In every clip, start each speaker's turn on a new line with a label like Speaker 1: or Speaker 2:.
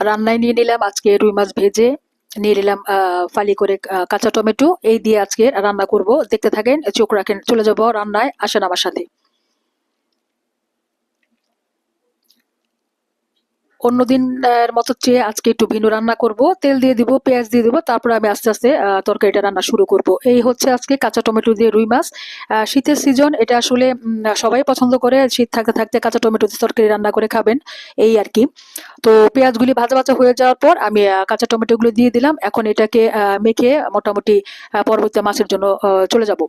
Speaker 1: রান্নায় নিয়ে নিলাম আজকে রুই মাছ ভেজে, নিয়ে নিলাম ফালি করে কাঁচা টমেটো। এই দিয়ে আজকে রান্না করব, দেখতে থাকেন, চোখ রাখেন, চলে যাব রান্নায়, আসেন আমার সাথে। অন্যদিনের মতো চেয়ে আজকে একটু ভিন্ন রান্না করব। তেল দিয়ে দিব, পেঁয়াজ দিয়ে দিব, তারপর আমি আস্তে আস্তে তরকারিটা রান্না শুরু করব। এই হচ্ছে আজকে কাঁচা টমেটো দিয়ে রুই মাছ। শীতের সিজন, এটা আসলে সবাই পছন্দ করে শীত থাকতে থাকতে কাঁচা টমেটো দিয়ে তরকারি রান্না করে খাবেন, এই আর কি। তো পেঁয়াজগুলি ভাজা ভাজা হয়ে যাওয়ার পর আমি কাঁচা টমেটোগুলো দিয়ে দিলাম। এখন এটাকে মেখে মোটামুটি পরবর্তী মাছের জন্য চলে যাব।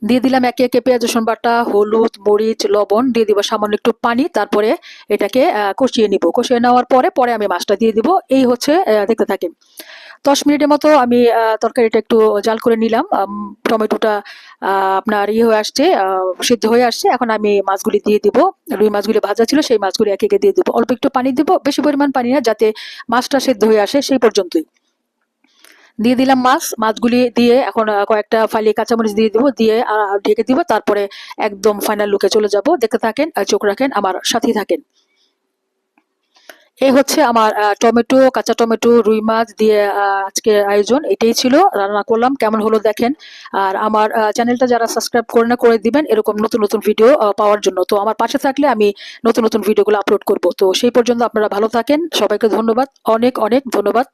Speaker 1: দিয়ে দিলাম একে একে পেঁয়াজ রসুন বাটা, হলুদ, মরিচ, লবণ, দিয়ে দিব সামান্য একটু পানি। তারপরে এটাকে কষিয়ে নিব। কষিয়ে নেওয়ার পরে পরে আমি মাছটা দিয়ে দিব। এই হচ্ছে, দেখতে থাকেন। 10 মিনিটের মতো আমি তরকারিটা একটু জাল করে নিলাম। টমেটোটা আপনার ইয়ে হয়ে আসছে, সিদ্ধ হয়ে আসছে। এখন আমি মাছগুলি দিয়ে দিব। রুই মাছগুলি ভাজা ছিল, সেই মাছগুলি একে একে দিয়ে দিব। অল্প একটু পানি দিব, বেশি পরিমাণ পানি না, যাতে মাছটা সিদ্ধ হয়ে আসে সেই পর্যন্তই। দিয়ে দিলাম মাছ। মাছগুলি দিয়ে এখন কয়েকটা ফালি কাঁচামরিচ দিয়ে দিব, দিয়ে ঢেকে দিব। তারপরে একদম ফাইনাল লুকে চলে যাব। দেখতে থাকেন আর চোখ রাখেন, আমার সাথেই থাকেন। এই হচ্ছে আমার টমেটো, কাঁচা টমেটো, রুই মাছ দিয়ে আজকের আয়োজন এটাই ছিল। রান্না করলাম, কেমন হলো দেখেন। আর আমার চ্যানেলটা যারা সাবস্ক্রাইব করে না, করে দিবেন এরকম নতুন নতুন ভিডিও পাওয়ার জন্য। তো আমার পাশে থাকলে আমি নতুন নতুন ভিডিওগুলো আপলোড করব। তো সেই পর্যন্ত আপনারা ভালো থাকেন, সবাইকে ধন্যবাদ, অনেক অনেক ধন্যবাদ।